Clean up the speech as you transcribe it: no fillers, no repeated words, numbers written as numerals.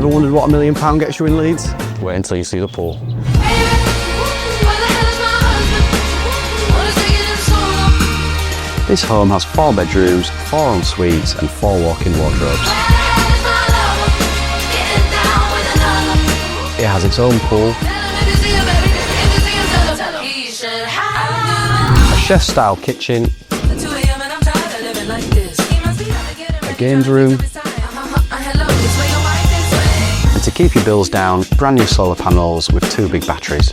Ever wondered what £1 million gets you in Leeds? Wait until you see the pool. This home has 4 bedrooms, 4 en-suites and 4 walk-in wardrobes. It has its own pool, a chef-style kitchen, a games room, and to keep your bills down, brand new solar panels with 2 big batteries.